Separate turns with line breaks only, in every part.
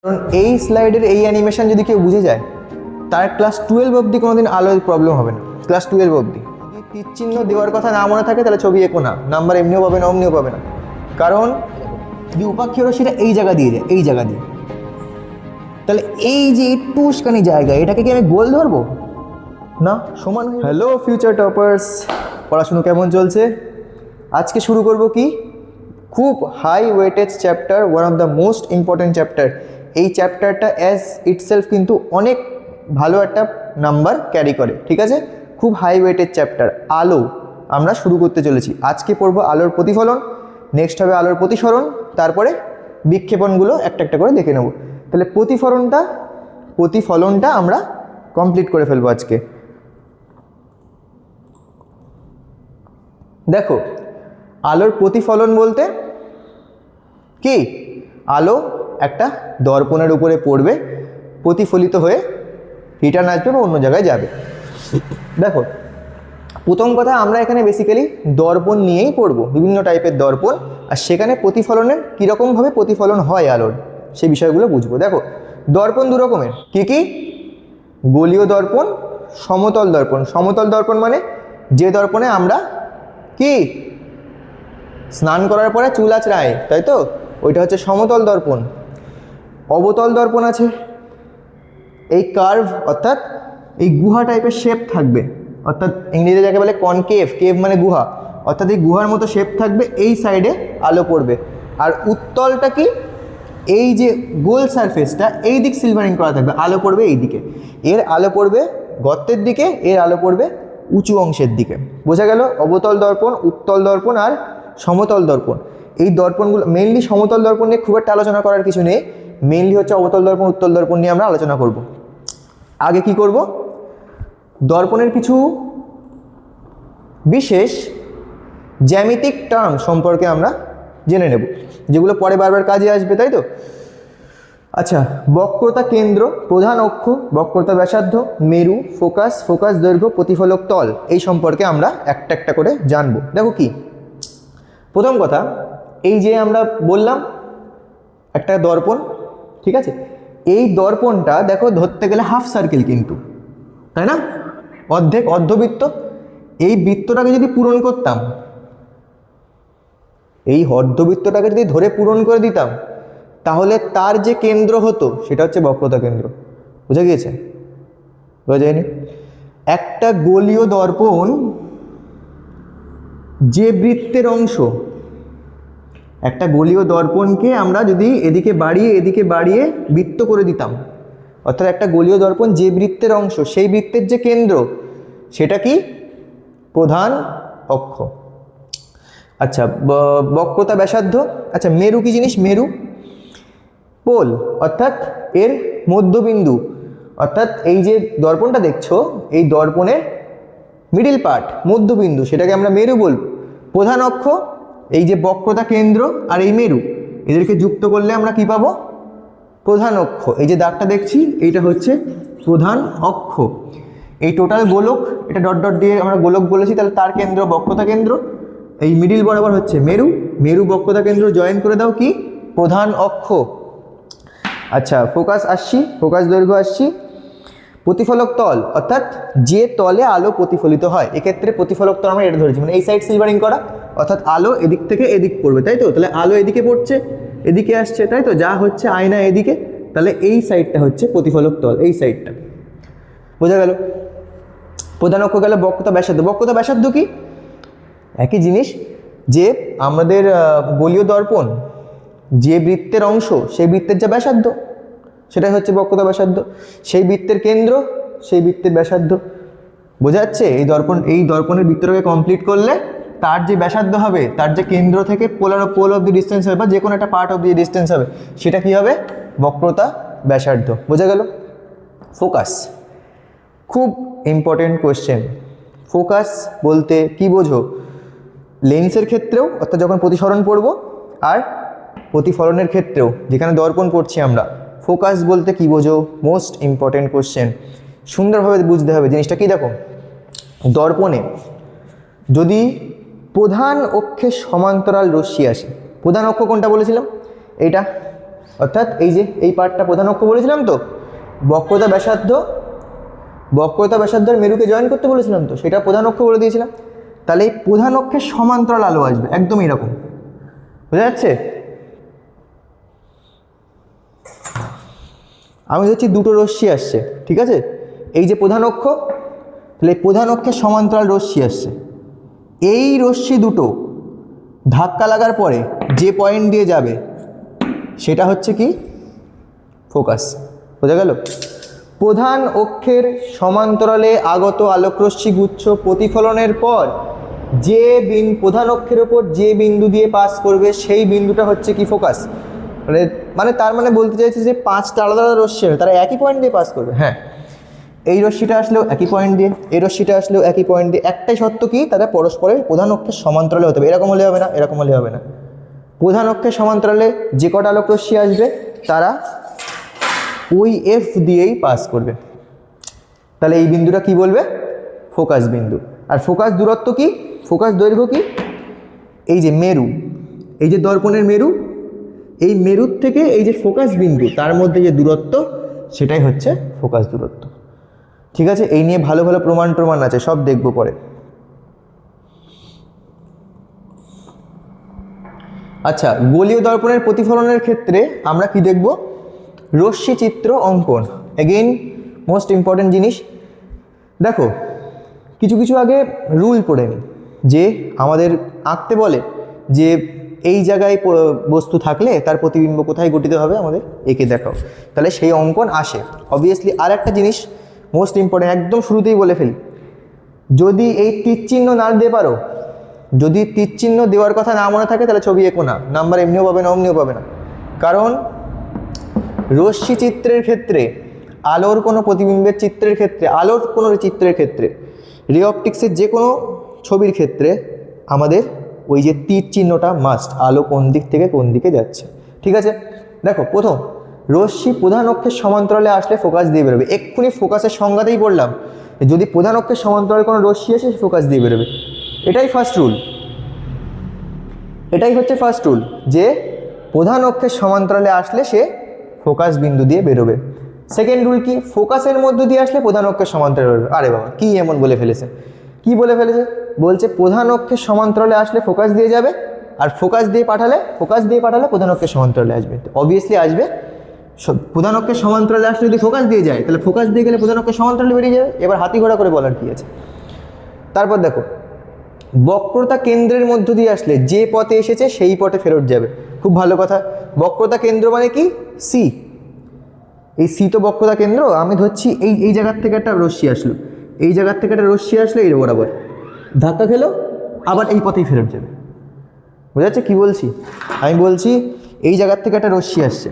কারণ এই স্লাইডের এই অ্যানিমেশন যদি কেউ বুঝে যায় তার ক্লাস 12 অবধি কোনোদিন আলোর প্রবলেম হবে না। ক্লাস 12 অবধি যদি তীর চিহ্ন দেওয়ার কথা না মনে থাকে তাহলে ছবি এঁকো না, নাম্বার এমনিও পাবে না অমনিও পাবে না। কারণ যদি উপাক্ষীয় রশ্মিটা এই জায়গা দিয়ে যায়, এই জায়গা দিয়ে, তাহলে এই যে একটুখানি জায়গা এটাকে কি আমি গোল ধরবো না, সমান। হ্যালো ফিউচার টপার্স, পড়াশুনো কেমন চলছে? আজকে শুরু করব কি খুব high weightage chapter, one of the most important chapter. এই চ্যাপ্টারটা অ্যাজ ইটসেলফ কিন্তু অনেক ভালো একটা নাম্বার ক্যারি করে, ঠিক আছে? খুব হাই ওয়েটেজ চ্যাপ্টার আলো আমরা শুরু করতে চলেছি। আজকে পড়বো আলোর প্রতিফলন, নেক্সট হবে আলোর প্রতিসরণ, তারপরে বিক্ষেপণগুলো একটা একটা করে দেখে নেব। তাহলে প্রতিফলনটা আমরা কমপ্লিট করে ফেলবো আজকে। দেখো, আলোর প্রতিফলন বলতে কি, আলো একটা দর্পণের উপরে পড়বে, প্রতিফলিত হয়ে রিটার্ন আসবে বা অন্য জায়গায় যাবে। দেখো, প্রথম কথা আমরা এখানে বেসিক্যালি দর্পণ নিয়েই পড়বো, বিভিন্ন টাইপের দর্পণ, আর সেখানে প্রতিফলনের কীরকমভাবে প্রতিফলন হয় আলোর সেই বিষয়গুলো বুঝবো। দেখো, দর্পণ দু রকমের, কী কী? গোলীয় দর্পণ, সমতল দর্পণ। সমতল দর্পণ মানে যে দর্পণে আমরা কি স্নান করার পরে চুল আঁচড়াই, তাই তো, ওইটা হচ্ছে সমতল দর্পণ। অবতল দর্পণ আছে, এই কার্ভ অর্থাৎ এই গুহা টাইপের শেপ থাকবে, অর্থাৎ ইংরেজিতে যাকে বলে কনকেভ, কেভ মানে গুহা, অর্থাৎ এই গুহার মতো শেপ থাকবে, এই সাইডে আলো পড়বে। আর উত্তলটা কি, এই যে গোল সারফেসটা এই দিক সিলভারিং করা থাকবে, আলো পড়বে এই দিকে, এর আলো পড়বে গর্তের দিকে, এর আলো পড়বে উঁচু অংশের দিকে। বোঝা গেল? অবতল দর্পণ, উত্তল দর্পণ আর সমতল দর্পণ। এই দর্পণগুলো মেইনলি, সমতল দর্পণ নিয়ে খুব একটা আলোচনা করার কিছু নেই, মেইনলি হচ্ছে অবতল দর্পণ, উত্তল দর্পণ নিয়ে আমরা আলোচনা করব। আগে কি করব, দর্পণের কিছু বিশেষ জ্যামিতিক টার্ম সম্পর্কে আমরা জেনে নেব, যেগুলো পরে বারবার কাজে আসবে, তাই তো? আচ্ছা, বক্রতা কেন্দ্র, প্রধান অক্ষ, বক্রতা ব্যাসার্ধ, মেরু, ফোকাস দৈর্ঘ্য, প্রতিফলক তল, এই সম্পর্কে আমরা একটা একটা করে জানবো। দেখো কি, প্রথম কথা, এই যে আমরা বললাম একটা দর্পণ, ঠিক আছে, এই দর্পণটা দেখো ধরতে গেলে হাফ সার্কেল কিন্তু, তাই না? অর্ধবৃত্ত। এই বৃত্তটাকে যদি পূরণ করতাম, এই অর্ধবৃত্তটাকে যদি ধরে পূরণ করে দিতাম, তাহলে তার যে কেন্দ্র হতো সেটা হচ্ছে বক্রতা কেন্দ্র। বুঝা গিয়েছে? বোঝা যায়নি? একটা গোলীয় দর্পণ যে বৃত্তের অংশ, একটা গোলীয় দর্পণকে আমরা যদি এদিকে বাড়িয়ে বৃত্ত করে দিতাম, অর্থাৎ একটা গোলীয় দর্পণ যে বৃত্তের অংশ, সেই বৃত্তের যে কেন্দ্র সেটা কি, প্রধান অক্ষ। আচ্ছা, বক্রতা ব্যাসার্ধ। আচ্ছা, মেরু কি জিনিস? মেরু পোল, অর্থাৎ এর মধ্যবিন্দু, অর্থাৎ এই যে দর্পণটা দেখছো, এই দর্পণের মিডিল পার্ট, মধ্যবিন্দু, সেটাকে আমরা মেরু বলব। প্রধান অক্ষ, এই যে বক্রতা কেন্দ্র আর এই মেরু, এদেরকে যুক্ত করলে আমরা কি পাবো? প্রধান অক্ষ। এই যে দাগটা দেখছি, এইটা হচ্ছে প্রধান অক্ষ। এই টোটাল গোলক, এটা ডট ডট দিয়ে আমরা গোলক বলেছি, তাহলে তার কেন্দ্র বক্রতা কেন্দ্র, এই মিডিল বরাবর হচ্ছে মেরু বক্রতা কেন্দ্র জয়েন করে দাও কি, প্রধান অক্ষ। আচ্ছা, ফোকাস দৈর্ঘ্য আসছি। প্রতিফলক তল, অর্থাৎ যে তলে আলো প্রতিফলিত হয়, এক্ষেত্রে প্রতিফলক তল আমরা এটা ধরেছি, মানে এই সাইড সিলভারিং করা, অর্থাৎ আলো এদিক থেকে এদিক পড়বে, তাই তো? তাহলে আলো এদিকে পড়ছে, এদিকে আসছে, তাই তো? যা হচ্ছে আয়না এদিকে, তাহলে এই সাইডটা হচ্ছে প্রতিফলক তল, এই সাইডটা। বোঝা গেল? প্রধান অক্ষ গেল। বক্রতা ব্যাসার্ধ কি? একই জিনিস, যে আমাদের গোলীয় দর্পণ যে বৃত্তের অংশ, সেই বৃত্তের যা ব্যাসার্ধ, সেটাই হচ্ছে বক্রতা ব্যাসার্ধ। সেই বৃত্তের কেন্দ্র, সেই বৃত্তের ব্যাসার্ধ। বোঝা যাচ্ছে? এই দর্পণের বৃত্তটাকে কমপ্লিট করলে তার যে ব্যাসার্ধ হবে, তার যে কেন্দ্র থেকে পোল অফ দি ডিস্টেন্স হবে, বা যে কোনো একটা পার্ট অফ দি ডিস্টেন্স হবে, সেটা কি হবে? বক্রতা ব্যাসার্ধ। বোঝা গেল? ফোকাস, খুব ইম্পর্টেন্ট কোয়েশ্চেন। ফোকাস বলতে কি বোঝো? লেন্সের ক্ষেত্রেও, অর্থাৎ যখন প্রতিসরণ পড়ব, আর প্রতিফলনের ক্ষেত্রেও, যেখানে দর্পণ পড়ছি আমরা, ফোকাস বলতে কি বোঝো? মোস্ট ইম্পর্টেন্ট কোশ্চেন, সুন্দরভাবে বুঝতে হবে জিনিসটা। কি দেখো, দর্পণে যদি প্রধান অক্ষের সমান্তরাল রশ্মি আসে, প্রধান অক্ষ কোনটা বলেছিলাম? এইটা, অর্থাৎ এই যে এই পার্টটা প্রধান অক্ষ বলেছিলাম তো, বক্রতা ব্যাসার্ধ আর মেরুকে জয়েন করতে বলেছিলাম তো, সেটা প্রধান অক্ষ বলে দিয়েছিলাম। তাহলে এই প্রধান অক্ষের সমান্তরাল আলো আসবে, একদম এরকম, বোঝা যাচ্ছে? আমি ধরছি দুটো রশ্মি আসছে, ঠিক আছে, এই যে প্রধান অক্ষ, তাহলে প্রধান অক্ষের সমান্তরাল রশ্মি আসছে, এই রশ্মি দুটো ধাক্কা লাগার পরে যে পয়েন্ট দিয়ে যাবে সেটা হচ্ছে কি ফোকাস, বোঝা গেল? প্রধান অক্ষের সমান্তরালে আগত আলোকরশ্মি গুচ্ছ প্রতিফলনের পর যে প্রধান অক্ষের ওপর যে বিন্দু দিয়ে পাস করবে সেই বিন্দুটা হচ্ছে কি ফোকাস। মানে তার মানে বলতে চাইছে যে 5টা আলাদা আলাদা রশ্মি হবে, তারা একই পয়েন্ট দিয়ে পাস করবে। হ্যাঁ, এই রশ্মিটা আসলেও একই পয়েন্ট দিয়ে, এই রশ্মিটা আসলেও একই পয়েন্ট দিয়ে, একটাই সত্য কি, তারা পরস্পরের প্রধান অক্ষের সমান্তরালে হতে হবে। এরকম হলে হবে না, এরকম হলে হবে না। প্রধান অক্ষের সমান্তরালে যে কটা আলোক রশ্মি আসবে তারা ওই এফ দিয়েই পাস করবে, তাহলে এই বিন্দুটা কি বলবে, ফোকাস বিন্দু। আর ফোকাস দূরত্ব কি, ফোকাস দৈর্ঘ্য কি, এই যে মেরু, এই যে দর্পণের মেরু, এই মেরুর থেকে এই যে ফোকাস বিন্দু তার মধ্যে যে দূরত্ব সেটাই হচ্ছে ফোকাস দূরত্ব। ঠিক আছে, এই নিয়ে ভালো ভালো প্রমাণ আছে, সব দেখব পরে। আচ্ছা, গোলীয় দর্পণের প্রতিফলনের ক্ষেত্রে আমরা কি দেখব, রশ্মি চিত্র অঙ্কন। এগেইন মোস্ট ইম্পর্টেন্ট জিনিস। দেখো, কিছু আগে রুল পড়ে নিই, যে আমাদের আঁকতে বলে যে এই জায়গায় বস্তু থাকলে তার প্রতিবিম্ব কোথায় গঠিত হবে, আমাদের এঁকে দেখাও, তাহলে সেই অঙ্কন আসে। অবভিয়াসলি আর একটা জিনিস মোস্ট ইম্পর্টেন্ট, একদম শুরুতেই বলে ফেলি, যদি এই তীর চিহ্ন না দিয়ে পারো, যদি তীর চিহ্ন দেওয়ার কথা না মনে থাকে তাহলে ছবি এঁকো না, নাম্বার এমনিও পাবে না, অমনিও পাবে না। কারণ রশ্মি চিত্রের ক্ষেত্রে, আলোর কোনো প্রতিবিম্বের চিত্রের ক্ষেত্রে, আলোর কোনো চিত্রের ক্ষেত্রে, রে অপটিক্সের যে কোনো ছবির ক্ষেত্রে আমাদের ওই যে তীর চিহ্নটা মাস্ট, আলো কোন দিক থেকে কোন দিকে যাচ্ছে। ঠিক আছে, দেখো, প্রথম রশ্মি প্রধান অক্ষের সমান্তরালে আসলে ফোকাস দিয়ে বেরোবে। এক্ষুনি ফোকাসের সংজ্ঞাতেই বললাম, যদি প্রধান অক্ষের সমান্তরালে কোনো রশ্মি আসে ফোকাস দিয়ে বেরোবে, এটাই ফার্স্ট রুল, এটাই হচ্ছে ফার্স্ট রুল, যে প্রধান অক্ষের সমান্তরালে আসলে সে ফোকাস বিন্দু দিয়ে বেরোবে। সেকেন্ড রুল কি, ফোকাসের মধ্য দিয়ে আসলে প্রধান অক্ষের সমান্তরালে বেরোবে। আরে বাবা, কি এমন বলে ফেলেছে, কি বলে ফেলেছে, বলছে প্রধান অক্ষের সমান্তরালে আসলে ফোকাস দিয়ে যাবে, আর ফোকাস দিয়ে পাঠালে প্রধান অক্ষের সমান্তরালে আসবে। অবভিয়াসলি আসবে, প্রধান অক্ষের সমান্তরালে আসলে যদি ফোকাস দিয়ে যায় তাহলে ফোকাস দিয়ে গেলে প্রধান অক্ষের সমান্তরালে বেরিয়ে যাবে। এবার হাতি ঘোড়া করে বলার কি আছে। তারপর দেখো, বক্রতা কেন্দ্রের মধ্য দিয়ে আসলে যে পথে এসেছে সেই পথে ফেরত যাবে। খুব ভালো কথা, বক্রতা কেন্দ্র মানে কি, সি, এই সি তো বক্রতা কেন্দ্র। আমি ধরছি এই জায়গার থেকে একটা রশ্মি আসলো, এই জায়গার থেকে একটা রশ্মি আসলো, এই বরাবর ধাক্কা খেলো, আবার এই পথেই ফেরত যাবে। বোঝা যাচ্ছে কি বলছি? আমি বলছি এই জায়গার থেকে একটা রশ্মি আসছে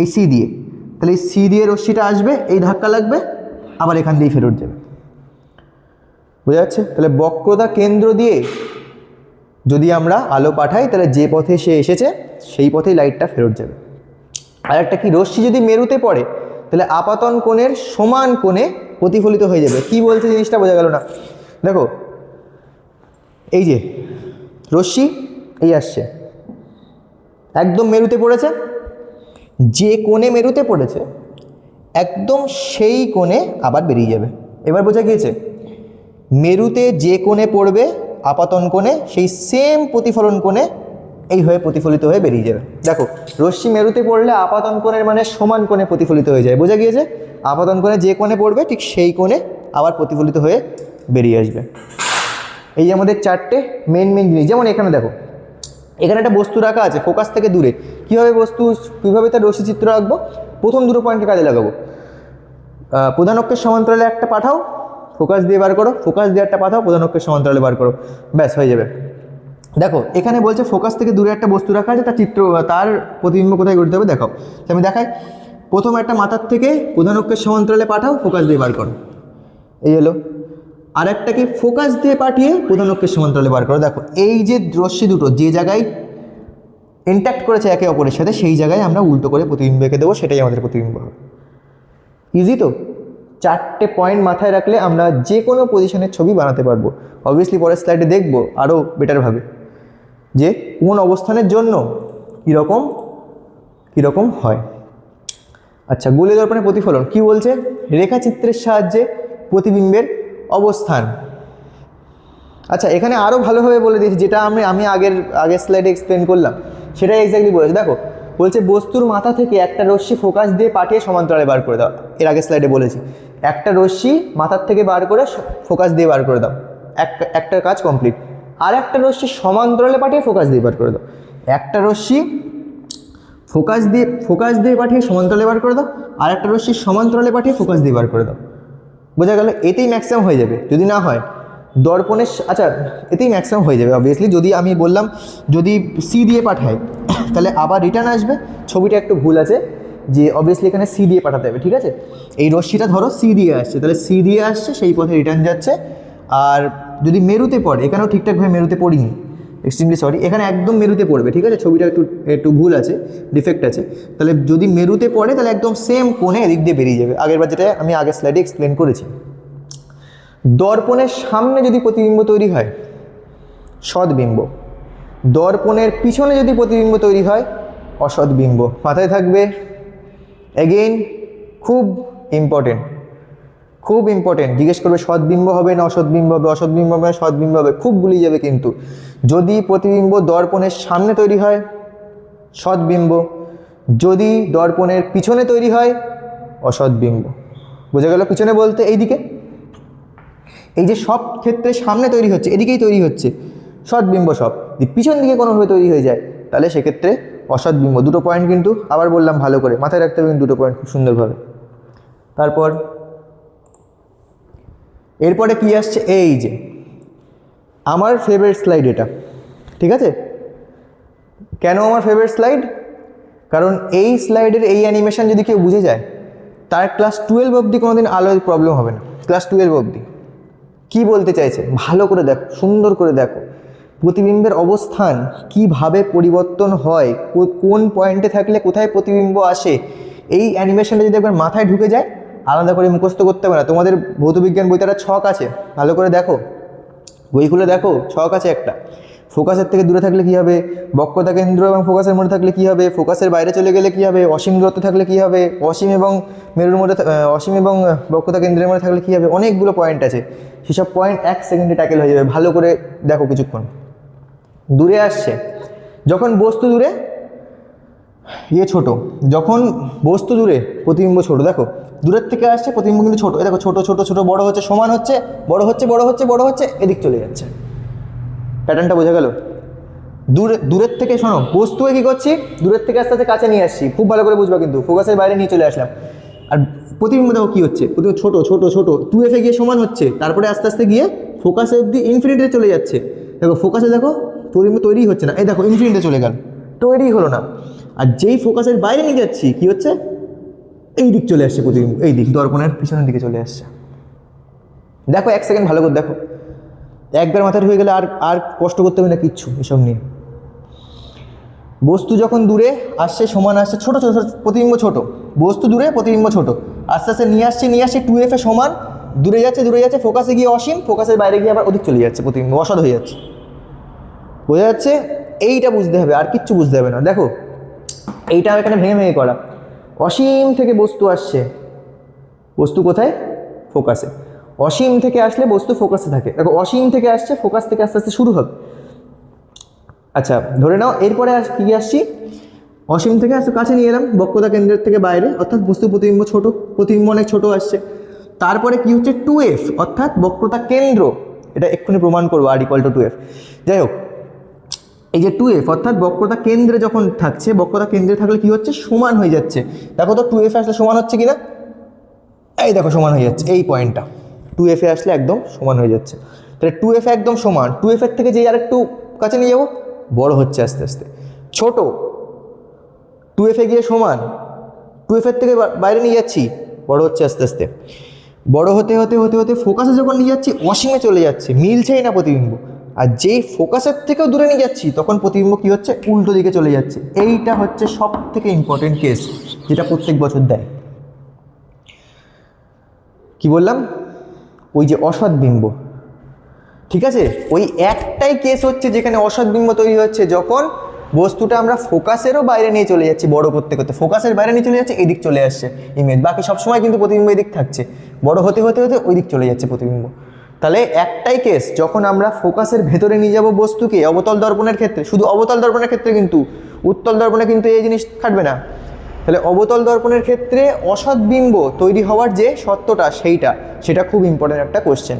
এই সি দিয়ে, তাহলে এই সি দিয়ে রশ্মিটা আসবে, এই ধাক্কা লাগবে, আবার এখান দিয়েই ফেরত যাবে। বোঝা যাচ্ছে? তাহলে বক্রতা কেন্দ্র দিয়ে যদি আমরা আলো পাঠাই তাহলে যে পথে সে এসেছে সেই পথেই লাইটটা ফেরত যাবে। আর একটা কি, রশ্মি যদি মেরুতে পড়ে তাহলে আপাতন কোণের সমান কোণে প্রতিফলিত হয়ে যাবে। কি বলছে জিনিসটা বোঝা গেল না? দেখো, এই যে রশ্মি এই আসছে, একদম মেরুতে পড়েছে, যে কোণে মেরুতে পড়েছে একদম সেই কোণে আবার বেরিয়ে যাবে। এবার বোঝা গিয়েছে, মেরুতে যে কোণে পড়বে আপাতন কোণে, সেই সেম প্রতিফলন কোণে এই হয়ে প্রতিফলিত হয়ে বেরিয়ে যাবে। দেখো, রশ্মি মেরুতে পড়লে আপাতন কোণের মানে সমান কোণে প্রতিফলিত হয়ে যায়। বোঝা গিয়েছে? আপাতন কোণে যে কোণে পড়বে ঠিক সেই কোণে আবার প্রতিফলিত হয়ে বেরিয়ে আসবে। এই যে আমাদের চারটে মেন জিনিস। যেমন এখানে দেখো, এখানে একটা বস্তু রাখা আছে ফোকাস থেকে দূরে, কীভাবে তার রশ্মি চিত্র আঁকবো? প্রথম দুটো পয়েন্টকে কাজে লাগাবো। প্রধান অক্ষের সমান্তরালে একটা পাঠাও, ফোকাস দিয়ে বার করো, ফোকাস দিয়ে একটা পাঠাও, প্রধান অক্ষের সমান্তরালে বার করো, ব্যাস হয়ে যাবে। দেখো, এখানে বলছে ফোকাস থেকে দূরে একটা বস্তু রাখা আছে, তার প্রতিবিম্ব কোথায় গঠিত হবে দেখাও। আমি দেখাই, প্রথম একটা মাথার থেকে প্রধান অক্ষের সমান্তরালে পাঠাও, ফোকাস দিয়ে বার করো, এই হলো। আর একটা কি, ফোকাস দিয়ে পাঠিয়ে প্রধান অক্ষের সমান্তরালে বার করো। দেখো, এই যে রশ্মি দুটো যে জায়গায় ইন্ট্যাক্ট করেছে একে অপরের সাথে, সেই জায়গায় আমরা উল্টো করে প্রতিবিম্ব এঁকে দেবো, সেটাই আমাদের প্রতিবিম্ব হবে। ইজি তো? চারটে পয়েন্ট মাথায় রাখলে আমরা যে কোনো পজিশনের ছবি বানাতে পারবো। অবভিয়াসলি পরের স্লাইডে দেখবো আরও বেটারভাবে যে কোন অবস্থানের জন্য কীরকম কীরকম হয়। আচ্ছা, গোলীয় দর্পণের প্রতিফলন কি বলছে? রেখাচিত্রের সাহায্যে প্রতিবিম্বের অবস্থান। আচ্ছা, এখানে আরও ভালোভাবে বলে দিয়েছি, যেটা আমি আগের স্লাইডে এক্সপ্লেন করলাম সেটাই এক্স্যাক্টলি বলেছে। দেখো বলছে বস্তুর মাথা থেকে একটা রশ্মি ফোকাস দিয়ে পাঠিয়ে সমান্তরালে বার করে দাও। এর আগের স্লাইডে বলেছি একটা রশ্মি মাথার থেকে বার করে ফোকাস দিয়ে বার করে দাও, একটা কাজ কমপ্লিট। আর একটা রশ্মি সমান্তরালে পাঠিয়ে ফোকাস দিয়ে বার করে দাও। একটা রশ্মি ফোকাস দিয়ে পাঠিয়ে সমান্তরালে বার করে দাও, আর একটা রশ্মি সমান্তরালে পাঠিয়ে ফোকাস দিয়ে বার করে দাও। বোঝা গেল? এতেই ম্যাক্সিমাম হয়ে যাবে। যদি না হয় দর্পণের, আচ্ছা এতেই ম্যাক্সিমাম হয়ে যাবে অবভিয়াসলি। যদি আমি বললাম যদি সি দিয়ে পাঠাই তাহলে আবার রিটার্ন আসবে। ছবিটা একটু ভুল আছে, যে অবভিয়াসলি এখানে সি দিয়ে পাঠাতে হবে, ঠিক আছে? এই রশ্মিটা ধরো সি দিয়ে আসছে, তাহলে সি দিয়ে আসছে, সেই পথে রিটার্ন যাচ্ছে। আর যদি মেরুতে পড়ে, এখানেও ঠিকঠাকভাবে মেরুতে পড়িনি, এক্সট্রিমলি সরি, এখানে একদম মেরুতে পড়বে, ঠিক আছে? ছবিটা একটু ভুল আছে, ডিফেক্ট আছে। তাহলে যদি মেরুতে পড়ে তাহলে একদম সেম কোণে এদিক দিয়ে বেরিয়ে যাবে, আগেরবার যেটা আমি আগের স্লাইডে এক্সপ্লেন করেছি। দর্পণের সামনে যদি প্রতিবিম্ব তৈরি হয় সদ্বিম্ব, দর্পণের পিছনে যদি প্রতিবিম্ব তৈরি হয় অসদ্বিম্ব। মাথায় থাকবে, এগেইন খুব ইম্পর্টেন্ট। জিজ্ঞেস করবে সদ্বিম্ব হবে না অসদ্বিম্ব হবে, অসদ্বিম্ব হবে না সদ্বিম্ব হবে, খুব গুলিয়ে যাবে কিন্তু। যদি প্রতিবিম্ব দর্পণের সামনে তৈরি হয় সদ্বিম্ব, যদি দর্পণের পিছনে তৈরি হয় অসদ্বিম্ব। বোঝা গেল? পিছনে বলতে এইদিকে, এই যে সব ক্ষেত্রে সামনে তৈরি হচ্ছে, এদিকেই তৈরি হচ্ছে সদ্বিম্ব সব। যদি পিছন দিকে কোনোভাবে তৈরি হয়ে যায় তাহলে সেক্ষেত্রে অসদ্বিম্ব। দুটো পয়েন্ট কিন্তু আবার বললাম, ভালো করে মাথায় রাখতে হবে কিন্তু দুটো পয়েন্ট খুব সুন্দরভাবে। তারপর এরপরে কি আসছে? এই যে আমার ফেভারিট স্লাইড এটা, ঠিক আছে? কেন আমার ফেভারিট স্লাইড? কারণ এই স্লাইডের এই অ্যানিমেশন যদি কেউ বুঝে যায় তার ক্লাস 12 অবধি কোনোদিন আলোয় প্রবলেম হবে না। ক্লাস 12 অবধি কী বলতে চাইছে ভালো করে দেখো, সুন্দর করে দেখো। প্রতিবিম্বের অবস্থান কিভাবে পরিবর্তন হয়, কোন পয়েন্টে থাকলে কোথায় প্রতিবিম্ব আসে, এই অ্যানিমেশনটা যদি একবার মাথায় ঢুকে যায় আলাদা করে মুখস্থ করতে হবে না। তোমাদের ভৌতবিজ্ঞান বইতে একটা ছক আছে, ভালো করে দেখো, বই খুলে দেখো, ছক আছে একটা। ফোকাসের থেকে দূরে থাকলে কী হবে, বক্রতা কেন্দ্র এবং ফোকাসের মধ্যে থাকলে কী হবে, ফোকাসের বাইরে চলে গেলে কী হবে, অসীম দূরত্বে থাকলে কী হবে, অসীম এবং মেরুর মধ্যে, অসীম এবং বক্রতা কেন্দ্রের মধ্যে থাকলে কী হবে, অনেকগুলো পয়েন্ট আছে। সেসব পয়েন্ট 1 সেকেন্ডে ট্যাকেল হয়ে যাবে। ভালো করে দেখো কিছুক্ষণ। দূরে আসছে যখন বস্তু দূরে, ছোট, যখন বস্তু দূরে প্রতিবিম্ব ছোট। দেখো দূরের থেকে আসছে প্রতিবিম্ব কিন্তু ছোট, দেখো ছোট ছোট ছোট বড় হচ্ছে, সমান হচ্ছে, বড় হচ্ছে বড় হচ্ছে বড় হচ্ছে, এদিক চলে যাচ্ছে। প্যাটার্নটা বোঝা গেল? দূরের থেকে শোনো, বস্তুকে কী করছি, দূরের থেকে আস্তে আস্তে কাছে নিয়ে আসছি, খুব ভালো করে বুঝবা কিন্তু। ফোকাসের বাইরে নিয়ে চলে আসলাম, আর প্রতিবিম্ব দেখো কী হচ্ছে, প্রতিবিম্ব ছোটো ছোটো ছোটো 2f গিয়ে সমান হচ্ছে, তারপরে আস্তে আস্তে গিয়ে ফোকাসে অবধি ইনফিনিটিতে চলে যাচ্ছে। দেখো ফোকাসে দেখো প্রতিবিম্ব তৈরি হচ্ছে না, এই দেখো ইনফিনিটিতে চলে গেল, তৈরি হলো না। আর যেই ফোকাসের বাইরে নিয়ে যাচ্ছি কী হচ্ছে, এই দিক চলে আসছে প্রতিবিম্ব, এই দিক দর্পণের পিছনের দিকে চলে আসছে। দেখো 1 সেকেন্ড ভালো করে দেখো, একবার মাথায় হয়ে গেলে আর কষ্ট করতে হবে না কিচ্ছু এসব নিয়ে। বস্তু যখন দূরে আসছে সমান আসছে, ছোটো ছোটো প্রতিবিম্ব ছোট, বস্তু দূরে প্রতিবিম্ব ছোট, আস্তে আস্তে নিয়ে আসছে 2f সমান, দূরে যাচ্ছে, ফোকাসে গিয়ে অসীম, ফোকাসের বাইরে গিয়ে আবার ওদিক চলে যাচ্ছে, প্রতিবিম্ব অসৎ হয়ে যাচ্ছে। বোঝা যাচ্ছে? এইটা বুঝতে হবে, আর কিচ্ছু বুঝতে হবে না। দেখো এইটা এখানে ভেঙে করা, অসীম থেকে বস্তু আসছে, বস্তু কোথায়, ফোকাসে। অসীম থেকে আসলে বস্তু ফোকাসে থাকে। দেখো অসীম থেকে আসছে, ফোকাস থেকে আস্তে আস্তে শুরু হবে। আচ্ছা ধরে নাও এরপরে কী আসছি, অসীম থেকে আসতে কাছে নিয়ে এলাম, বক্রতা কেন্দ্রের থেকে বাইরে, অর্থাৎ বস্তু প্রতিবিম্ব ছোট, প্রতিবিম্ব অনেক ছোট আসছে। তারপরে কি হচ্ছে 2f, অর্থাৎ বক্রতা কেন্দ্র, এটা এক্ষুনি প্রমাণ করবো r = 2f। যাই হোক, এই যে 2f অর্থাৎ বক্রতা কেন্দ্রে যখন থাকছে, বক্রতা কেন্দ্রে থাকলে কি হচ্ছে, সমান হয়ে যাচ্ছে। দেখো তো 2f আসলে সমান হচ্ছে কিনা, এই দেখো সমান হয়ে যাচ্ছে, এই পয়েন্টটা 2f আসলে একদম সমান হয়ে যাচ্ছে। তাহলে 2f একদম সমান, 2f এর থেকে যেই আর একটু কাছে নিয়ে যাবো, বড় হচ্ছে আস্তে আস্তে, ছোট 2f গিয়ে সমান, 2f এর থেকে বাইরে নিয়ে যাচ্ছি, বড় হচ্ছে আস্তে আস্তে, বড় হতে হতে হতে হতে ফোকাসে যখন নিয়ে যাচ্ছি অসীমে চলে যাচ্ছে, মিলছেই না প্রতিবিম্ব। আর যেই ফোকাসের থেকেও দূরে নিয়ে যাচ্ছি তখন প্রতিবিম্ব কী হচ্ছে, উল্টো দিকে চলে যাচ্ছে। এইটা হচ্ছে সব থেকে ইম্পর্টেন্ট কেস, যেটা প্রত্যেক বছর দেয়। কি বললাম, ওই যে অসৎ বিম্ব, ঠিক আছে, ওই একটাই কেস হচ্ছে যেখানে অসৎ বিম্ব তৈরি হচ্ছে, যখন বস্তুটা আমরা ফোকাসেরও বাইরে নিয়ে চলে যাচ্ছি, বড় করতে করতে ফোকাসের বাইরে নিয়ে চলে যাচ্ছে, এদিক চলে আসছে ইমেজ, বাকি সবসময় কিন্তু প্রতিবিম্ব এদিক থাকছে, বড় হতে হতে হতে ওই দিক চলে যাচ্ছে প্রতিবিম্ব। তাহলে একটাই কেস, যখন আমরা ফোকাসের ভেতরে নিয়ে যাব বস্তুকে অবতল দর্পণের ক্ষেত্রে, শুধু অবতল দর্পণের ক্ষেত্রে, কিন্তু উত্তল দর্পণে কিন্তু এই জিনিস খাটবে না। তাহলে অবতল দর্পণের ক্ষেত্রে অসৎ বিম্ব তৈরি হওয়ার যে সত্যটা সেটা খুব ইম্পর্টেন্ট একটা কোশ্চেন।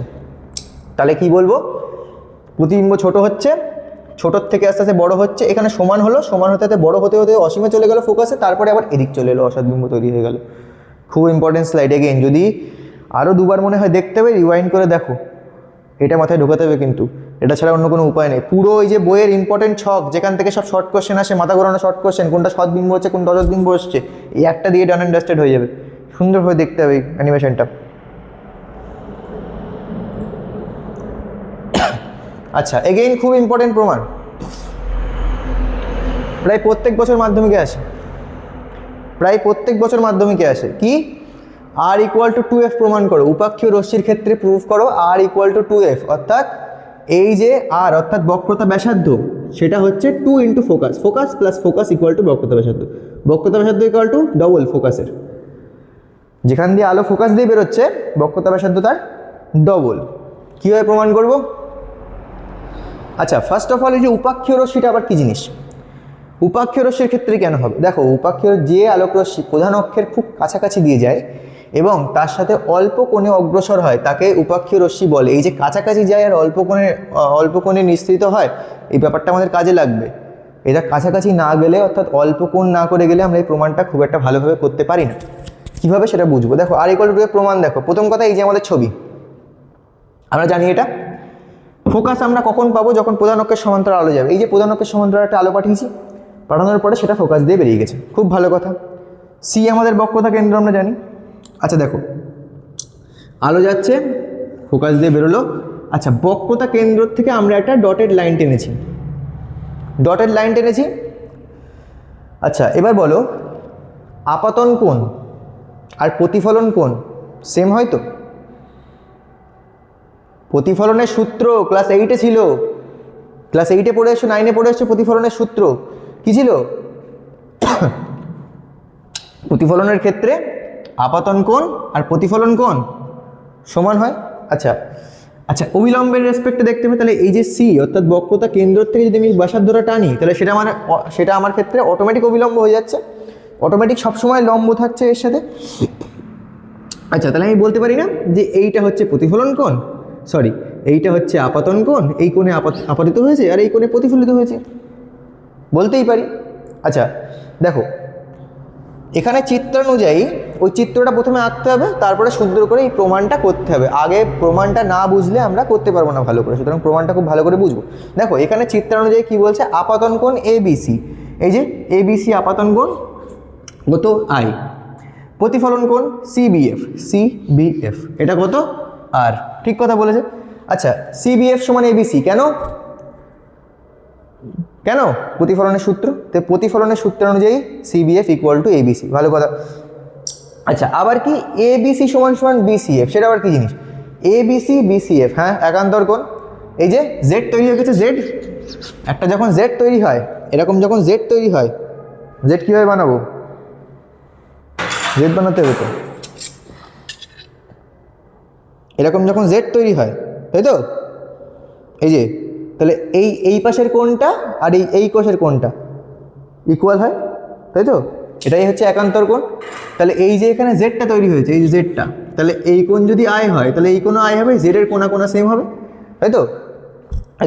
তাহলে কি বলবো, প্রতিবিম্ব ছোট হচ্ছে, ছোটোর থেকে আস্তে আস্তে বড় হচ্ছে, এখানে সমান হলো, সমান হতে হতে বড় হতে হতে অসীমে চলে গেল ফোকাসে, তারপরে আবার এদিক চলে এলো, অসৎ বিম্ব তৈরি হয়ে গেল। খুব ইম্পর্টেন্ট স্লাইড, এগেইন যদি আরও দুবার মনে হয় দেখতে হবে, রিওয়াইন্ড করে দেখো, এটা মাথায় ঢোকাতে হবে কিন্তু, এটা ছাড়া অন্য কোনো উপায় নেই। পুরো ওই যে বইয়ের ইম্পর্টেন্ট ছক যেখান থেকে সব শর্ট কোশ্চেন আসে, মাথা ঘোরানো শর্ট কোশ্চেন, কোনটা সৎ বিম্ব হচ্ছে কোনটা অসৎ বিম্ব হচ্ছে, এই একটা দিয়ে ডান অ্যান্ড ডাস্টেড হয়ে যাবে। সুন্দরভাবে দেখতে হবে এই অ্যানিমেশনটা। আচ্ছা, এগেইন খুব ইম্পর্টেন্ট প্রমাণ, প্রায় প্রত্যেক বছর মাধ্যমিকে আসে, কি আর ইকুয়াল টু 2f প্রমাণ করো, উপাক্ষীয় রশ্মির ক্ষেত্রে প্রুফ করো আর ইকুয়াল টু 2f, অর্থাৎ এই যে আর অর্থাৎ বক্রতা ব্যাসার্ধ সেটা হচ্ছে 2 into focus, focus plus focus equal to বক্রতা ব্যাসার্ধ, বক্রতা ব্যাসার্ধ ইকুয়াল টু ডবল ফোকাসের, যেখান দিয়ে আলো ফোকাস দিয়ে বেরোচ্ছে বক্রতা ব্যাসার্ধ তার ডবল। কীভাবে প্রমাণ করব? আচ্ছা, ফার্স্ট অফ অল এই যে উপাক্ষীয় রশ্মিটা আবার কী জিনিস, উপাক্ষীয় রশ্মির ক্ষেত্রে কেন হবে? দেখো, উপাক্ষীয় যে আলোক রশ্মি প্রধান অক্ষের খুব কাছাকাছি দিয়ে যায় এবং তার সাথে অল্প কোণে অগ্রসর হয় তাকে উপাক্ষীয় রশ্মি বলে। এই যে কাছাকাছি যায় আর অল্প কোণে নিঃসৃত হয়, এই ব্যাপারটা আমাদের কাজে লাগবে। এটা কাছাকাছি না গেলে অর্থাৎ অল্প কোণ না করে গেলে আমরা এই প্রমাণটা খুব একটা ভালোভাবে করতে পারি না। কীভাবে সেটা বুঝবো? দেখো, আর ইকুয়াল টু এর প্রমাণ দেখো। প্রথম কথা, এই যে আমাদের ছবি, আমরা জানি এটা ফোকাস আমরা কখন পাবো? যখন প্রধান অক্ষের সমান্তরাল আলো যাবে। এই যে প্রধান অক্ষের সমান্তরাল একটা আলো পাঠিয়েছি, পাঠানোর পরে সেটা ফোকাস দিয়ে বেরিয়ে গেছে, খুব ভালো কথা। সি আমাদের বক্রতা কেন্দ্র আমরা জানি। আচ্ছা দেখো, আলো যাচ্ছে, ফোকাস দিয়ে বেরোলো। আচ্ছা, বক্রতা কেন্দ্র থেকে আমরা একটা ডটেড লাইন টেনেছি, আচ্ছা এবার বলো, আপাতন কোণ আর প্রতিফলন কোণ সেম হয় তো? প্রতিফলনের সূত্র ক্লাস 8-এ ছিল, ক্লাস 8-এ পড়ে এসো, 9-এ পড়ে এসো, প্রতিফলনের সূত্র কী ছিল? প্রতিফলনের ক্ষেত্রে আপাতন কোণ আর প্রতিফলন কোণ সমান হয়। আচ্ছা, অবিলম্বের রেসপেক্টে দেখতে হবে। তাহলে এই যে সি অর্থাৎ বক্রতা কেন্দ্র থেকে যদি আমি ব্যাসার্ধটা টানি, তাহলে সেটা আমার ক্ষেত্রে অটোমেটিক অবিলম্ব হয়ে যাচ্ছে, অটোমেটিক সবসময় লম্ব থাকছে এর সাথে। আচ্ছা, তাহলে আমি বলতে পারি না যে এইটা হচ্ছে প্রতিফলন কোণ, সরি এইটা হচ্ছে আপাতন কোণ, এই কোণে আপাতিত হয়েছে আর এই কোণে প্রতিফলিত হয়েছে, বলতেই পারি। আচ্ছা দেখো, এখানে চিত্রানুযায়ী ওই চিত্রটা প্রথমে আঁকতে হবে, তারপরে সুন্দর করে এই প্রমাণটা করতে হবে। আগে প্রমাণটা না বুঝলে আমরা করতে পারবো না ভালো করে, সুতরাং প্রমাণটা খুব ভালো করে বুঝবো। দেখো, এখানে চিত্রানুযায়ী কী বলছে? আপাতন কোণ ABC, এই যে ABC আপাতন কোণ কত? I। প্রতিফলন কোণ CBF, এটা কত? R। ঠিক কথা বলেছে। আচ্ছা, CBF সমান ABC কেন? প্রতিফলনের সূত্র, তো প্রতিফলনের সূত্র অনুযায়ী CBF ইকুয়াল টু ABC, ভালো কথা। আচ্ছা, আবার কি ABC সমান BCF, সেটা আবার কি জিনিস? ABC BCF, হ্যাঁ, একান্তর কোণ। এই যে Z তৈরি হয়ে গেছে, Z একটা যখন Z তৈরি হয়, এরকম যখন Z তৈরি হয়, Z কীভাবে বানাবো? Z বানাতে হবে তো, এরকম যখন Z তৈরি হয়, তাই তো? এই যে, তাহলে এই পাশের কোণটা আর এই কোষের কোণটা ইকুয়াল হয়, তাই তো? এটাই হচ্ছে একান্তর কোণ। তাহলে এই যে এখানে জেডটা তৈরি হয়েছে, এই যে জেডটা, তাহলে এই কোণ যদি আই হয়, তাহলে এই কোণও আই হবে, জেডের কোণা সেম হবে, তাই তো?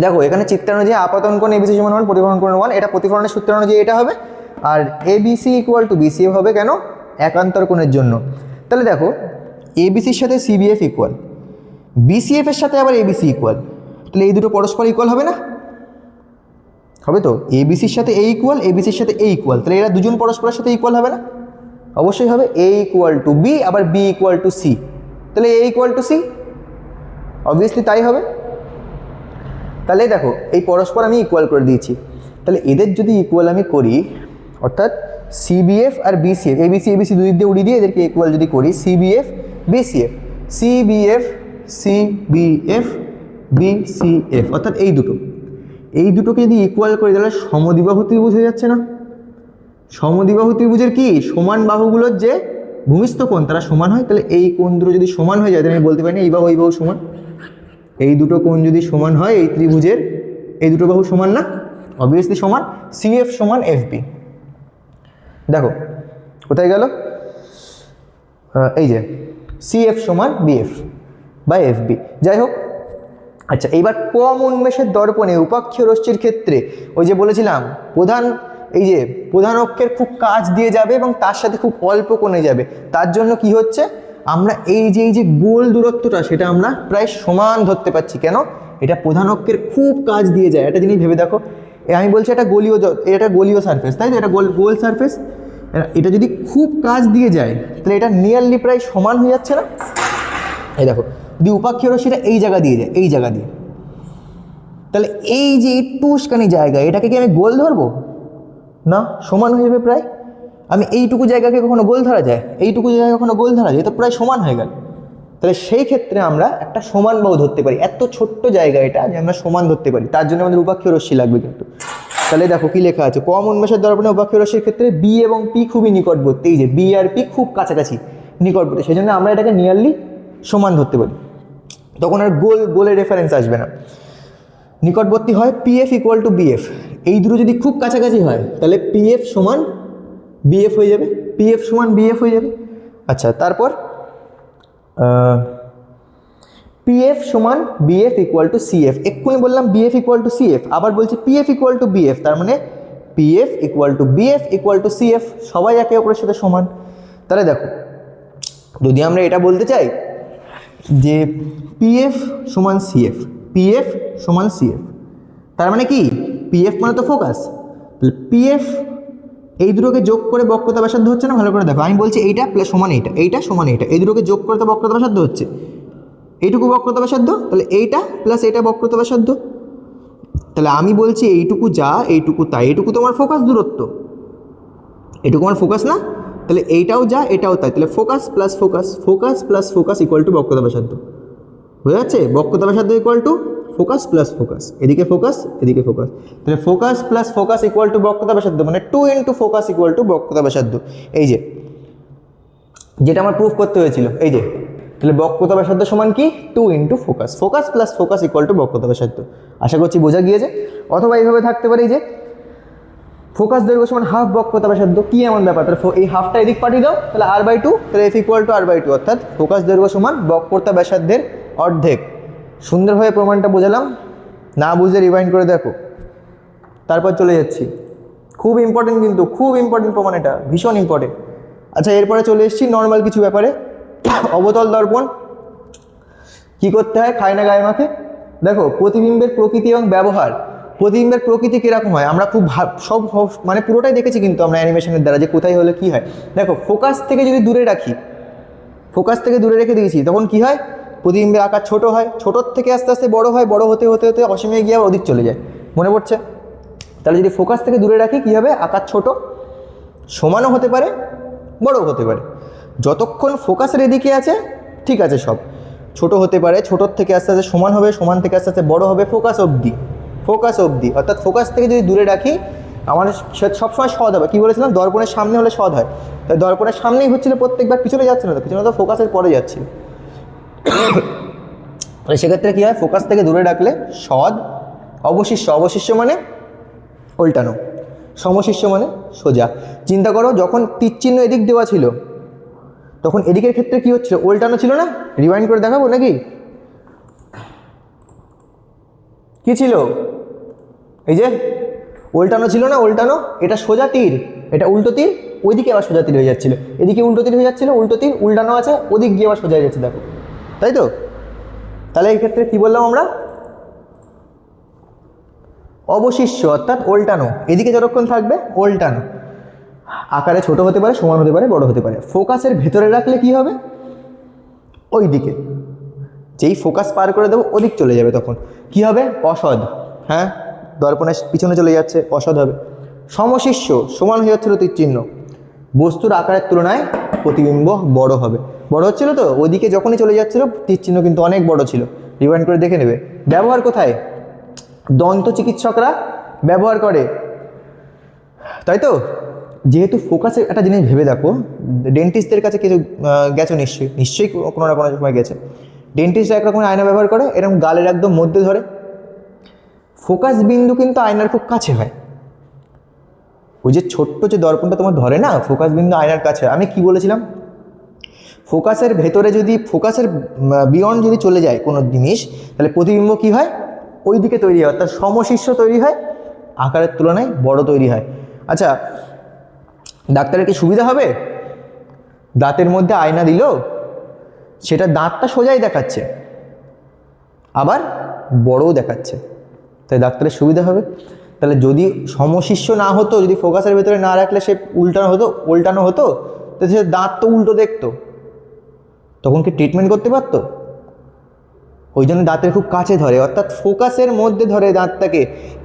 দেখো, এখানে চিত্রানুযায়ী আপাতন কোণ ABC সমান 1, প্রতিফলন কোণ 1, এটা প্রতিফলনের সূত্র অনুযায়ী এটা হবে। আর ABC ইকুয়াল টু BCF হবে কেন? একান্তর কোণের জন্য। তাহলে দেখো, ABCর সাথে CBF ইকুয়াল, BCF এর সাথে আবার ABC ইকুয়াল, তাহলে এই দুটো পরস্পর ইকুয়াল হবে না? হবে তো। ABCর সাথে A ইকুয়াল, ABCর সাথে A ইকুয়াল, তাহলে এরা দুজন পরস্পরের সাথে ইকুয়াল হবে না? অবশ্যই হবে। A ইকুয়াল টু B, আবার B ইকুয়াল টু C, তাহলে A equal to C, obviously তাই হবে। তাহলে দেখো, এই পরস্পর আমি ইকুয়াল করে দিয়েছি, তাহলে এদের যদি ইকুয়াল আমি করি, অর্থাৎ CBF আর BCF, ABC দুই দিক দিয়ে উড়িয়ে দিয়ে এদেরকে ইকুয়াল যদি করি, CBF BCF, CBF BCF, অর্থাৎ এই দুটো, এই দুটোকে যদি ইকুয়াল করি তাহলে সমদ্বিবাহু ত্রিভুজ হয়ে যাচ্ছে না? সমদ্বিবাহু ত্রিভুজের কি সমান বাহুগুলোর যে ভূমিস্থ কোণ তারা সমান হয়, তাহলে এই কোণ দুটো যদি সমান হয়ে যায় তাহলে আমি বলতে পারি না এই বাহু এই বাহু সমান। এই দুটো কোণ যদি সমান হয় এই ত্রিভুজের, এই দুটো বাহু সমান না? অবভিয়াসলি সমান। সিএফ সমান এফবি। দেখো কোথায় গেল, এই যে সিএফ সমান বিএফ বা এফবি। যাই হোক, আচ্ছা এইবার কম উন্মেষের দর্পণে উপাক্ষীয় রশ্মির ক্ষেত্রে ওই যে বলেছিলাম এই যে প্রধান অক্ষের খুব কাছ দিয়ে যাবে এবং তার সাথে খুব অল্প কোণে যাবে, তার জন্য কি হচ্ছে আমরা এই যে গোল দূরত্বটা সেটা আমরা প্রায় সমান ধরতে পারছি। কেন? এটা প্রধান অক্ষের খুব কাছ দিয়ে যায়। একটা জিনিস ভেবে দেখো, আমি বলছি এটা গলীয় সারফেস, তাই তো? এটা গোল সারফেস, এটা যদি খুব কাছ দিয়ে যায় তাহলে এটা নিয়ারলি প্রায় সমান হয়ে যাচ্ছে না? এই দেখো, যদি উপাক্ষীয় রশ্মিটা এই জায়গা দিয়ে যায়, এই জায়গা দিয়ে, তাহলে এই যে একটুখানি জায়গা এটাকে কি আমি গোল ধরবো না? সমান হয়ে যাবে প্রায়। আমি এইটুকু জায়গাকে কখনো গোল ধরা যায়? এইটুকু জায়গা কখনো গোল ধরা যায়? তো প্রায় সমান হয়ে গেল। তাহলে সেই ক্ষেত্রে আমরা একটা সমান বাহু ধরতে পারি। এত ছোট্ট জায়গা এটা যে আমরা সমান ধরতে পারি, তার জন্য আমাদের উপাক্ষীয় রশ্মি লাগবে কিন্তু। তাহলে দেখো কি লেখা আছে, কম উন্মেষের দর্পণে উপাক্ষীয় রশ্মির ক্ষেত্রে বি এবং পি খুবই নিকটবর্তী। এই যে বি আর পি খুব কাছাকাছি নিকটবর্তী, সেই জন্য আমরা এটাকে নিয়ারলি সমান ধরতে পারি। তখন আর গোলের রেফারেন্স আসবে না, নিকটবর্তী হয়। পিএফ ইকুয়াল টু বিএফ, এই দুটো যদি খুব কাছাকাছি হয় তাহলে পিএফ সমান বিএফ হয়ে যাবে, পিএফ সমান বিএফ হয়ে যাবে। আচ্ছা তারপর পিএফ সমান বিএফ ইকুয়াল টু সিএফ। এক্ষুনি বললাম বিএফ ইকুয়াল টু সিএফ, আবার বলছি পিএফ ইকুয়াল টু বিএফ, তার মানে PF equal to BF equal to CF, সবাই একে অপরের সাথে সমান। তাহলে দেখো, যদি আমরা এটা বলতে চাই যে পিএফ সমান সিএফ, পিএফ সমান সিএফ, তার মানে কি পিএফ মানে তো ফোকাস, তাহলে পিএফ এই দুটোকে যোগ করে বক্রতা ব্যাসার্ধ হচ্ছে না? ভালো করে দেখো, আমি বলছি এইটা প্লাস সমান এইটা, এইটা সমান এইটা, এই দুটোকে যোগ করে তো বক্রতা ব্যাসার্ধ হচ্ছে, এইটুকু বক্রতা ব্যাসার্ধ, তাহলে এইটা প্লাস এইটা বক্রতা ব্যাসার্ধ। তাহলে আমি বলছি এইটুকু যা এইটুকু তাই, এইটুকু তোমার ফোকাস দূরত্ব, এটুকু আমার ফোকাস না? তাহলে এইটাও যা এটাও তাই, তাহলে focus plus focus, focus plus focus equal to বক্রতা ব্যাসার্ধ হয়ে যাচ্ছে। বক্রতা ব্যাসার্ধ equal to focus plus focus, এদিকে ফোকাস এদিকে ফোকাস, তাহলে focus plus focus equal to বক্রতা ব্যাসার্ধ, মানে 2 ইন্টু ফোকাস ইকুয়াল টু বক্রতা ব্যাসার্ধ। এই যে যেটা আমার প্রুফ করতে হয়েছিল, এই যে, তাহলে বক্রতা ব্যাসার্ধ সমান কি 2 into focus, focus plus focus equal to বক্রতা ব্যাসার্ধ। আশা করছি বোঝা গিয়েছে। অথবা এইভাবে থাকতে পারে যে ফোকাস দৈর্ঘ্য সমান হাফ বক্রতা ব্যাসার্ধ। কি এমন ব্যাপার, তাহলে এই হাফটা এদিক পাঠিয়ে দাও, তাহলে r/2, তাহলে f ইকুয়াল টু r/2, অর্থাৎ ফোকাস দৈর্ঘ্য সমান বক্রতা ব্যাসার্ধের অর্ধেক। সুন্দরভাবে প্রমাণটা বোঝালাম, না বুঝে রিভাইন্ড করে দেখো। তারপর চলে যাচ্ছি, খুব ইম্পর্টেন্ট কিন্তু, খুব ইম্পর্টেন্ট প্রমাণ, এটা ভীষণ ইম্পর্টেন্ট। আচ্ছা এরপরে চলে এসেছি নর্মাল কিছু ব্যাপারে। অবতল দর্পণ কি করতে হয়, খায় না গায়ে মাখে। দেখো প্রতিবিম্বের প্রকৃতি এবং ব্যবহার। প্রতিবিম্বের প্রকৃতি কীরকম হয় আমরা খুব সব মানে পুরোটাই দেখেছি কিন্তু আমরা অ্যানিমেশনের দ্বারা, যে কোথায় হলে কী হয়। দেখো ফোকাস থেকে যদি দূরে রাখি, ফোকাস থেকে দূরে রেখে দিয়েছি, তখন কি হয়, প্রতিবিম্বের আকার ছোট হয়, ছোটোর থেকে আস্তে আস্তে বড় হয়, বড় হতে হতে হতে অসীমে গিয়ে আবার ওদিক চলে যায়। মনে পড়ছে? তাহলে যদি ফোকাস থেকে দূরে রাখি কী হবে, আকার ছোট, সমানও হতে পারে বড়ও হতে পারে। যতক্ষণ ফোকাসের এদিকে আছে ঠিক আছে, সব ছোট হতে পারে, ছোটোর থেকে আস্তে আস্তে সমান হবে, সমান থেকে আস্তে আস্তে বড় হবে, ফোকাস অবধি, ফোকাস অবধি। অর্থাৎ ফোকাস থেকে যদি দূরে রাখি আমার সবসময় সৎ হবে। কী বলেছিলাম, দর্পণের সামনে হলে সৎ হয়, তাই দর্পণের সামনেই হচ্ছিল, প্রত্যেকবার পিছনে যাচ্ছে না তো, পিছনে তো ফোকাসের পরে যাচ্ছিল। তাহলে সেক্ষেত্রে কী হয়, ফোকাস থেকে দূরে রাখলে সৎ। অবশিষ্য, অবশিষ্য মানে উল্টানো, সমশিষ্য মানে সোজা। চিন্তা করো যখন তীরচিহ্ন এদিক দেওয়া ছিল তখন এদিকের ক্ষেত্রে কী হচ্ছিল, উল্টানো ছিল না? রিওয়াইন্ড করে দেখাবো নাকি? কি ছিল, এই যে উল্টানো ছিল না, উল্টানো। এটা সোজা তীর, এটা উল্টো তীর, ওইদিকে আবার সোজা তীর হয়ে যাচ্ছিল, এদিকে উল্টো তীর হয়ে যাচ্ছিল, উল্টো তীর উল্টানো আছে, ওদিক গিয়ে আবার সোজা হয়ে যাচ্ছে, দেখো, তাই তো? তাহলে এই ক্ষেত্রে কী বললাম আমরা, অবশিষ্য অর্থাৎ উল্টানো, এদিকে যতক্ষণ থাকবে উল্টানো। আকারে ছোট হতে পারে, সমান হতে পারে, বড় হতে পারে। ফোকাসের ভেতরে রাখলে কি হবে, ওই দিকে, যেই ফোকাস পার করে দেবো ওদিক চলে যাবে, তখন কি হবে, অসৎ। হ্যাঁ, দর্পণের পিছনে চলে যাচ্ছে, অসৎ হবে। সমশিষ্য, সমান হয়ে যাচ্ছিল তীর চিহ্ন, বস্তুর আকারের তুলনায় প্রতিবিম্ব বড় হবে, বড় হচ্ছিল তো, ওইদিকে যখনই চলে যাচ্ছিল তীর চিহ্ন কিন্তু অনেক বড় ছিল। রিওয়াইন্ড করে দেখে নেবে। ব্যবহার কোথায়, দন্ত চিকিৎসকরা ব্যবহার করে, তাই তো? যেহেতু ফোকাসের একটা জিনিস ভেবে দেখো, ডেন্টিস্টদের কাছে কিছু গেছো নিশ্চয়ই কোনো না কোনো সময় গেছে। ডেন্টিস্টরা একরকমের আয়না ব্যবহার করে, এরকম গালের একদম মধ্যে ধরে। ফোকাস বিন্দু কিন্তু আয়নার খুব কাছে হয়। ওই যে ছোট্ট যে দর্পণটা তোমার ধরে না, ফোকাস বিন্দু আয়নার কাছে। আমি কি বলেছিলাম, ফোকাসের ভেতরে যদি, ফোকাসের বিয়ন্ড যদি চলে যায় কোনো জিনিস, তাহলে প্রতিবিম্ব কি হয়, ওই দিকে তৈরি হয়, অর্থাৎ সমশিষ্য তৈরি হয়, আকারের তুলনায় বড় তৈরি হয়। আচ্ছা, ডাক্তারের কি সুবিধা হবে? দাঁতের মধ্যে আয়না দিল, সেটা দাঁতটা সোজাই দেখাচ্ছে, আবার বড়ও দেখাচ্ছে, তাই ডাক্তারের সুবিধা হবে। তাহলে যদি সমশিষ্য না হতো, যদি ফোকাসের ভেতরে না রাখলে সে উল্টানো হতো, তো সে দাঁত তো উল্টো দেখতো, তখন কি ট্রিটমেন্ট করতে পারতো? ওই জন্য দাঁতের খুব কাছে ধরে, অর্থাৎ ফোকাসের মধ্যে ধরে দাঁতটাকে।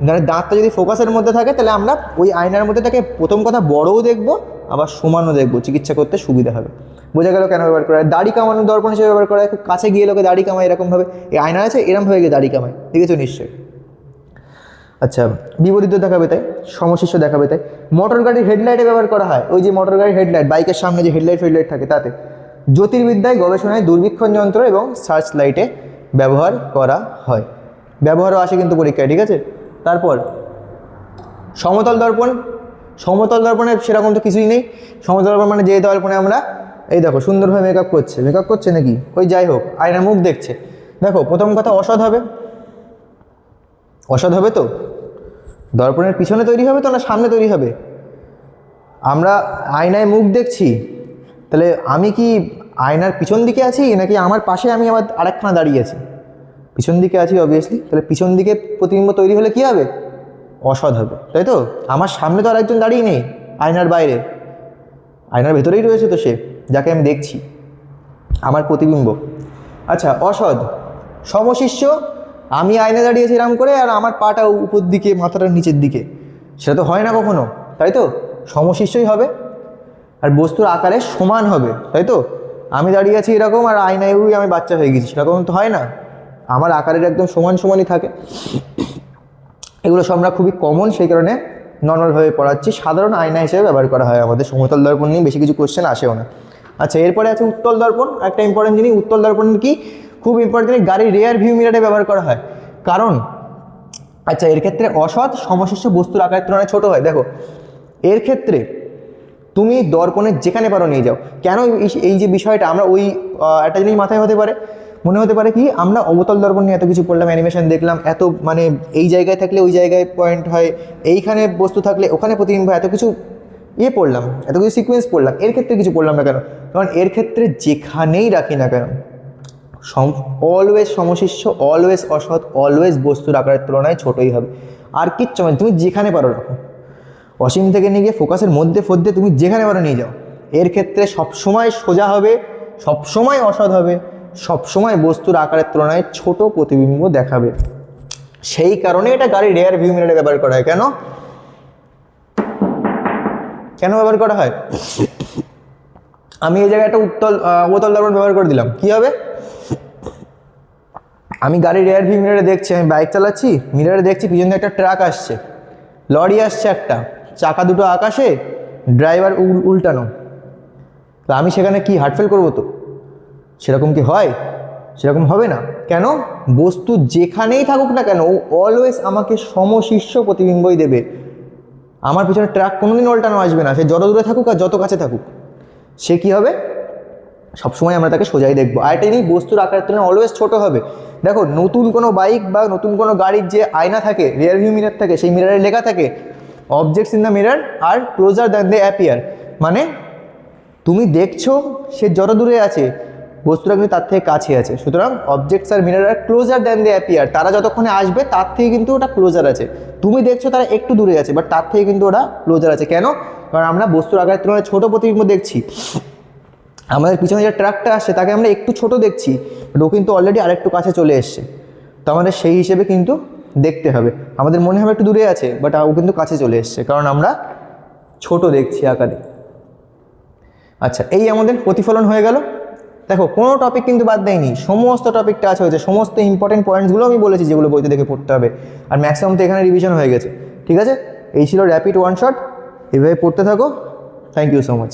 মানে দাঁতটা যদি ফোকাসের মধ্যে থাকে, তাহলে আমরা ওই আয়নার মধ্যে তাকে প্রথম কথা বড়ও দেখবো, আবার সমানও দেখবো, চিকিৎসা করতে সুবিধা হবে। বোঝা গেল কেন ব্যবহার করা হয়। দাড়ি কামানোর দর্পণ হিসেবে ব্যবহার করা হয়, খুব কাছে গিয়ে লোকে দাড়ি কামায় এরকমভাবে, এই আয়না আছে এরকমভাবে গিয়ে দাড়ি কামায়, দেখেছো নিশ্চয়ই। আচ্ছা, বিপরীত দেখাবে তাই, সমশিষ্য দেখাবে তাই। মোটর গাড়ির হেডলাইটে ব্যবহার করা হয়, ওই যে মোটর গাড়ির হেডলাইট, বাইকের সামনে যে হেডলাইট থাকে তাতে। জ্যোতির্বিদ্যায়, গবেষণায় দূরবীক্ষণ যন্ত্র এবং সার্চ লাইটে ব্যবহার করা হয়। ব্যবহারও আসে কিন্তু পরীক্ষায়, ঠিক আছে। তারপর সমতল দর্পণ। সমতল দর্পণের সেরকম তো কিছুই নেই। সমতল দর্পণ মানে যে দর্পণে আমরা, এই দেখো সুন্দরভাবে মেকআপ করছে নাকি, ওই যাই হোক, আয়নার মুখ দেখছে। দেখো প্রথম কথা অসৎ হবে তো, দর্পণের পিছনে তৈরি হবে তো না সামনে তৈরি হবে? আমরা আয়নায় মুখ দেখছি, তাহলে আমি কি আয়নার পিছন দিকে আছি, নাকি আমার পাশে আমি আবার আরেকখানা দাঁড়িয়ে আছি? পিছন দিকে আছি অবভিয়াসলি, তাহলে পিছন দিকে প্রতিবিম্ব তৈরি হলে কি হবে? অসৎ হবে, তাই তো? আমার সামনে তো আরেকজন দাঁড়িয়ে নেই, আয়নার বাইরে, আয়নার ভেতরেই রয়েছে তো সে, যাকে আমি দেখছি, আমার প্রতিবিম্ব। আচ্ছা, অসৎ। সমশিষ্য, আমি আয়নায় দাঁড়িয়েছি এরকম করে, আর আমার পাটা উপর দিকে, মাথাটা নিচের দিকে, সেটা তো হয় না কখনো, তাই তো? সমশিষ্যই হবে। আর বস্তুর আকারে সমান হবে, তাই তো? আমি দাঁড়িয়ে আছি এরকম, আর আয়নায় আমি বাচ্চা হয়ে গেছি, সেরকম তো হয় না। আমার আকারের একদম সমানই থাকে। এগুলো সব আমরা খুবই কমন, সেই কারণে নর্মালভাবে পড়াচ্ছি। সাধারণ আয়না হিসেবে ব্যবহার করা হয় আমাদের। সমতল দর্পণ নিয়ে বেশি কিছু কোশ্চেন আসেও না। আচ্ছা, এরপরে আছে উত্তল দর্পণ। একটা ইম্পর্টেন্ট জিনিস, উত্তল দর্পণ কি, খুব ইম্পর্টেন্ট জিনিস, গাড়ির রেয়ার ভিউ মিরারে ব্যবহার করা হয়। কারণ আচ্ছা, এর ক্ষেত্রে অসৎ সমশিষ্য বস্তুর আকারের তুলনায় ছোট হয়। দেখো, এর ক্ষেত্রে তুমি দর্পণের যেখানে পারো নিয়ে যাও। কেন এই যে বিষয়টা, আমরা ওই একটা জিনিস মাথায় মনে হতে পারে কি, আমরা অবতল দর্পণ নিয়ে এত কিছু পড়লাম, অ্যানিমেশন দেখলাম, এত মানে এই জায়গায় থাকলে ওই জায়গায় পয়েন্ট হয়, এইখানে বস্তু থাকলে ওখানে প্রতিবিম্ব, এত কিছু পড়লাম, এত কিছু সিকোয়েন্স পড়লাম, এর ক্ষেত্রে কিছু পড়লাম না কেন? কারণ এর ক্ষেত্রে যেখানেই রাখি না কেন, অলওয়েজ সমশিষ্য, অলওয়েজ অসৎ, অলওয়েজ বস্তুর আকারের তুলনায় ছোটই হবে। আর কিচ্ছু মানে, তুমি যেখানে পারো রাখো, অসীম থেকে নিয়ে গিয়ে ফোকাসের মধ্যে তুমি যেখানে পারো নিয়ে যাও, এর ক্ষেত্রে সবসময় সোজা হবে, সবসময় অসৎ হবে, সবসময় বস্তুর আকারের তুলনায় ছোট প্রতিবিম্ব দেখাবে। সেই কারণে এটা গাড়ির রেয়ার ভিউ মিরারে ব্যবহার করা হয়। কেন ব্যবহার করা হয়? আমি এই জায়গায় একটা অবতল দর্পণ ব্যবহার করে দিলাম, কি হবে? আমি গাড়ির রেয়ার ভিউ মিরারে দেখছি, আমি বাইক চালাচ্ছি, মিরারে দেখছি পিছন দিয়ে একটা ট্রাক আসছে, লরি আসছে, একটা চাকা দুটো আকাশে, ড্রাইভার উল্টানো, তো আমি সেখানে কি হার্ট ফেল করবো? তো সেরকম কি হয়? সেরকম হবে না। কেন? বস্তু যেখানেই থাকুক না কেন, ও অলওয়েজ আমাকে সমশিষ্য প্রতিবিম্বই দেবে। আমার পিছনে ট্রাক কোনোদিন উল্টানো আসবে না, সে যত দূরে থাকুক আর যত কাছে থাকুক, সে কি হবে? সবসময় আমরা তাকে সোজাই দেখবো। আর এটা নিয়ে বস্তুর আকারের তুলনায় অলওয়েজ ছোট হবে। দেখো, নতুন কোনো বাইক বা নতুন কোনো গাড়ির যে আয়না থাকে, রিয়ার ভিউ মিরার থাকে, সেই মিরারে লেখা থাকে objects in the mirror are closer than they appear. মানে তুমি দেখছো সে যত দূরে আছে, বস্তুটা কিন্তু তার থেকে কাছে আছে। সুতরাং objects are mirror are closer than they appear, তারা যতক্ষণে আসবে তার থেকে কিন্তু ওটা ক্লোজার আছে। তুমি দেখছো তারা একটু দূরে আছে, বাট তার থেকে কিন্তু ওটা ক্লোজার আছে। কেন? কারণ আমরা বস্তুর আকারের তুলনায় ছোট প্রতিবিম্ব দেখছি। আমাদের পিছনে যে ট্রাকটা আসছে তাকে আমরা একটু ছোট দেখছি, বাট ও কিন্তু অলরেডি আরেকটু কাছে চলে এসছে। তো আমাদের সেই হিসেবে কিন্তু দেখতে হবে। আমাদের মনে হবে একটু দূরে আছে, বাট ও কিন্তু কাছে চলে এসছে, কারণ আমরা ছোট দেখছি আকারে। আচ্ছা, এই আমাদের প্রতিফলন হয়ে গেল। দেখো কোনো টপিক কিন্তু বাদ দেয়নি, সমস্ত টপিক টাচ হয়েছে, সমস্ত ইম্পর্টেন্ট পয়েন্টসগুলো আমি বলেছি যেগুলো বইতে দেখে পড়তে হবে, আর ম্যাক্সিমাম তো এখানে রিভিশন হয়ে গেছে। ঠিক আছে, এই ছিল র্যাপিড ওয়ান শট, এভাবে পড়তে থাকো। Thank you so much.